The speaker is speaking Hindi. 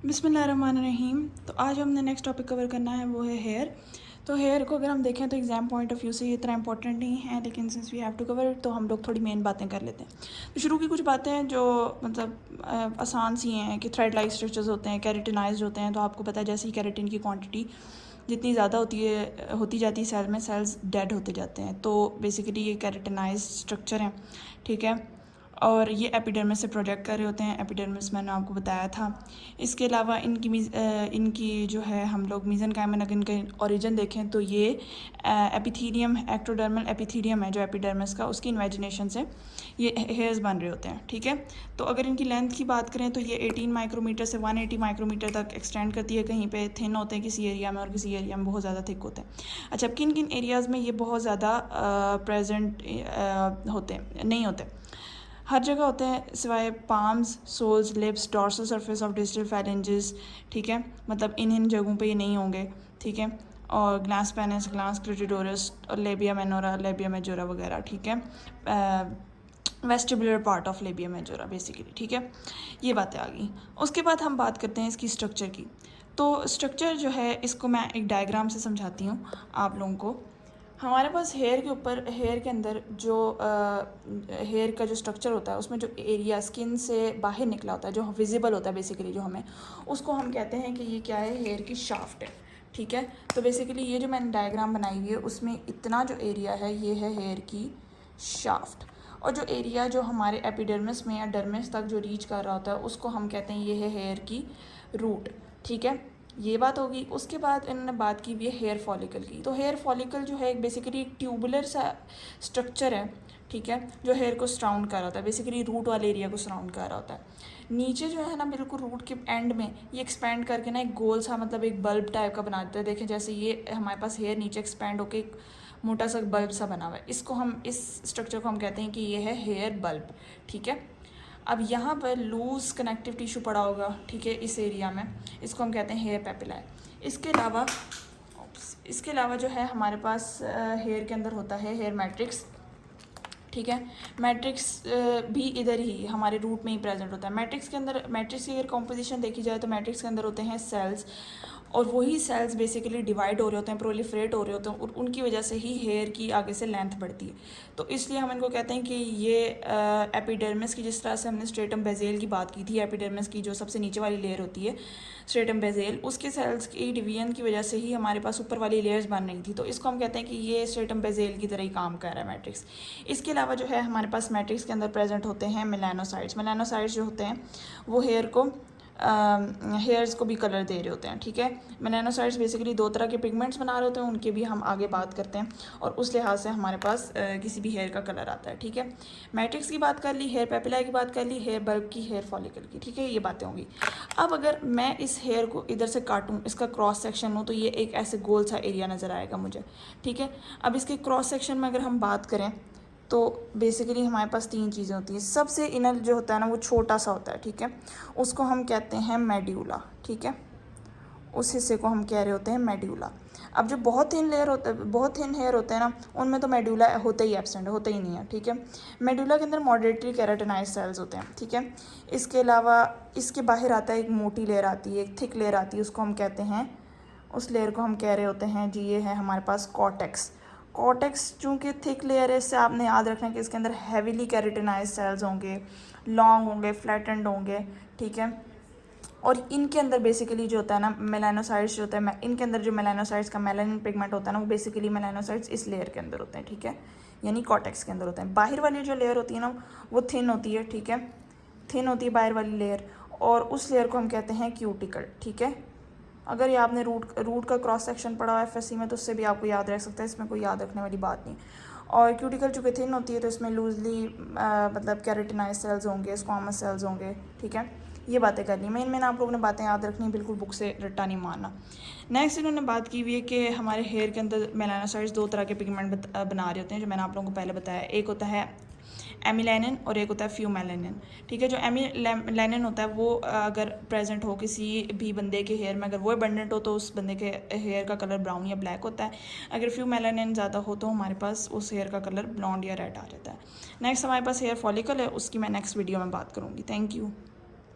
बिस्मिल्लाहिर्रहमानिर्रहीम। तो आज हमने नेक्स्ट टॉपिक कवर करना है, वो है हेयर। तो हेयर को अगर हम देखें तो एग्ज़ाम पॉइंट ऑफ व्यू से ये इतना इंपॉर्टेंट नहीं है, लेकिन since we have to cover तो हम लोग थोड़ी मेन बातें कर लेते हैं। तो शुरू की कुछ बातें हैं जो मतलब आसान सी हैं कि थ्रेड लाइक स्ट्रक्चर्स होते हैं, कैरेटिनाइज्ड होते हैं। तो आपको पता है जैसे ही कैरेटिन की क्वांटिटी जितनी ज़्यादा होती जाती है सेल में, सेल्स डेड होते जाते हैं। तो बेसिकली ये कैरेटिनाइज्ड स्ट्रक्चर हैं, ठीक है। और ये एपिडर्मिस से प्रोजेक्ट कर रहे होते हैं। एपिडर्मिस मैंने आपको बताया था। इसके अलावा इनकी जो है हम लोग मीज़ेनकाइमल अगर इनका ओरिजिन देखें तो ये एपिथीलियम, एक्टोडर्मल एपिथीलियम है जो एपिडर्मिस का, उसकी इन्वेजिनेशन से ये हेयर्स बन रहे होते हैं, ठीक है। तो अगर इनकी लेंथ की बात करें तो ये 18 माइक्रोमीटर से 180 माइक्रोमीटर तक एक्सटेंड करती है। कहीं पे थिन होते हैं किसी एरिया में और किसी एरिया में बहुत ज़्यादा थिक होते हैं। अच्छा, किन किन एरियाज़ में ये बहुत ज़्यादा प्रेजेंट होते हैं, नहीं होते, हर जगह होते हैं सिवाय palms, soles, lips, dorsal surface of digital phalanges, ठीक है। मतलब इन जगहों पे ये नहीं होंगे, ठीक है। और ग्लास पेनिस, ग्लास क्रिटिडोरस और लेबिया मेनोरा, लेबिया मेजोरा वगैरह, ठीक है। Vestibular part of labia majora basically, ठीक है। ये बातें आ गई। उसके बाद हम बात करते हैं इसकी स्ट्रक्चर की। तो स्ट्रक्चर जो है इसको मैं एक डायग्राम से समझाती हूँ आप लोगों को। हमारे पास हेयर के ऊपर, हेयर के अंदर जो हेयर का जो स्ट्रक्चर होता है उसमें जो एरिया स्किन से बाहर निकला होता है, जो विजिबल होता है बेसिकली, जो हमें, उसको हम कहते हैं कि ये क्या है, हेयर की शाफ्ट है, ठीक है। तो बेसिकली ये जो मैंने डायग्राम बनाई हुई है उसमें इतना जो एरिया है ये है हेयर की शाफ्ट। और जो एरिया जो हमारे एपिडर्मिस में या डर्मिस तक जो रीच कर रहा होता है उसको हम कहते हैं ये है हेयर की रूट, ठीक है। ये बात होगी। उसके बाद इन्होंने बात की भी है हेयर फॉलिकल की। तो हेयर फॉलिकल जो है बेसिकली एक ट्यूबुलर सा स्ट्रक्चर है, ठीक है, जो हेयर को सराउंड कर रहा होता है, बेसिकली रूट वाले एरिया को सराउंड कर रहा होता है। नीचे जो है ना बिल्कुल रूट के एंड में ये एक्सपेंड करके ना एक गोल सा, मतलब एक बल्ब टाइप का बना देता है। देखें जैसे ये हमारे पास हेयर नीचे एक्सपेंड होकर एक मोटा सा बल्ब सा बना हुआ है, इसको हम, इस स्ट्रक्चर को हम कहते हैं कि ये है हेयर बल्ब, ठीक है। अब यहाँ पर लूज़ कनेक्टिव टिश्यू पड़ा होगा, ठीक है, इस एरिया में, इसको हम कहते हैं हेयर पेपिला। इसके अलावा जो है हमारे पास हेयर के अंदर होता है हेयर मैट्रिक्स, ठीक है। मैट्रिक्स भी इधर ही हमारे रूट में ही प्रेजेंट होता है। मैट्रिक्स के अंदर, मैट्रिक्स की अगर कॉम्पोजिशन देखी जाए तो मैट्रिक्स के अंदर होते हैं सेल्स, और वही सेल्स बेसिकली डिवाइड हो रहे होते हैं, प्रोलिफरेट हो रहे होते हैं, और उनकी वजह से ही हेयर की आगे से लेंथ बढ़ती है। तो इसलिए हम इनको कहते हैं कि ये एपिडर्मिस की, जिस तरह से हमने स्ट्रेटम बेज़ेल की बात की थी, एपिडर्मिस की जो सबसे नीचे वाली लेयर होती है स्ट्रेटम बेज़ेल, उसके सेल्स की डिवीजन की वजह से ही हमारे पास ऊपर वाली लेयर्स बन रही थी। तो इसको हम कहते हैं कि ये स्ट्रेटम बेज़ेल की तरह ही काम कर रहा है मैट्रिक्स। इसके अलावा जो है हमारे पास मैट्रिक्स के अंदर प्रेजेंट होते हैं मेलानोसाइट्स। मेलानोसाइट्स जो होते हैं वो हेयर को हेयर्स को भी कलर दे रहे होते हैं, ठीक है। मेलानोसाइट्स बेसिकली दो तरह के पिगमेंट्स बना रहे होते हैं, उनके भी हम आगे बात करते हैं, और उस लिहाज से हमारे पास किसी भी हेयर का कलर आता है, ठीक है। मैट्रिक्स की बात कर ली, हेयर पेपिला की बात कर ली, हेयर बल्ब की, हेयर फॉलिकल की, ठीक है, ये बातें होंगी। अब अगर मैं इस हेयर को इधर से काटूँ, इसका क्रॉस सेक्शन हो, तो ये एक ऐसे गोल सा एरिया नज़र आएगा मुझे, ठीक है। अब इसके क्रॉस सेक्शन में अगर हम बात करें तो बेसिकली हमारे पास तीन चीज़ें होती हैं। सबसे इनर जो होता है ना वो छोटा सा होता है, ठीक है, उसको हम कहते हैं मेड्यूला, ठीक है। उस हिस्से को हम कह रहे होते हैं मेड्यूला। अब जो बहुत थिन लेयर होता है, बहुत थिन हेयर होते हैं ना, उनमें तो मेड्यूला होता ही एब्सेंट, होता ही नहीं है, ठीक है। मेड्यूला के अंदर मॉडरेटली केराटिनाइज्ड सेल्स होते हैं, ठीक है। इसके अलावा इसके बाहर आता है एक मोटी लेयर आती है, एक थिक लेयर आती है, उसको हम कहते हैं, उस लेयर को हम कह रहे होते हैं जी, ये है हमारे पास कॉर्टेक्स। कॉर्टेक्स चूँकि थिक लेयर है, इससे आपने याद रखना है कि इसके अंदर हैवीली कैरेटिनाइज्ड सेल्स होंगे, लॉन्ग होंगे, फ्लैटेंड होंगे, ठीक है। और इनके अंदर बेसिकली जो होता है ना मेलानोसाइट्स जो होता है, इनके अंदर जो मेलानोसाइट्स का मेलानिन पिगमेंट होता है ना, वो बेसिकली मेलानोसाइट्स इस लेयर के अंदर होते हैं, ठीक है, यानी कॉर्टेक्स के अंदर होते हैं। बाहर वाली जो लेयर होती है ना वो थिन होती है, ठीक है, थिन होती है बाहर वाली लेयर, और उस लेयर को हम कहते हैं क्यूटिकल, ठीक है। अगर ये आपने रूट का क्रॉस सेक्शन पढ़ा हुआ है एफएससी में तो उससे भी आपको याद रह सकता है, इसमें कोई याद रखने वाली बात नहीं। और क्यूटिकल चूँकि थिन होती है तो इसमें लूजली मतलब कैरेटिनाइज सेल्स होंगे, स्क्वामस सेल्स होंगे, ठीक है। ये बातें करनी, मेन आप लोगों ने बातें याद रखनी, बिल्कुल बुक से रट्टा नहीं मारना। नेक्स्ट इन्होंने बात की हुई है कि हमारे हेयर के अंदर मेलानोसाइट्स दो तरह के पिगमेंट बना रहे होते हैं, जो मैंने आप लोगों को पहले बताया। एक होता है एमिलेनिन और एक होता है फ्यूमेलेनिन, ठीक है। जो एमिलेनिन होता है वो अगर प्रेजेंट हो किसी भी बंदे के हेयर में, अगर वो अबंडेंट हो तो उस बंदे के हेयर का कलर ब्राउन या ब्लैक होता है। अगर फ्यूमेलेनिन ज़्यादा हो तो हमारे पास उस हेयर का कलर ब्लॉन्ड या रेड आ जाता है। नेक्स्ट हमारे पास हेयर फॉलिकल है, उसकी मैं नेक्स्ट वीडियो में बात करूँगी। Thank you.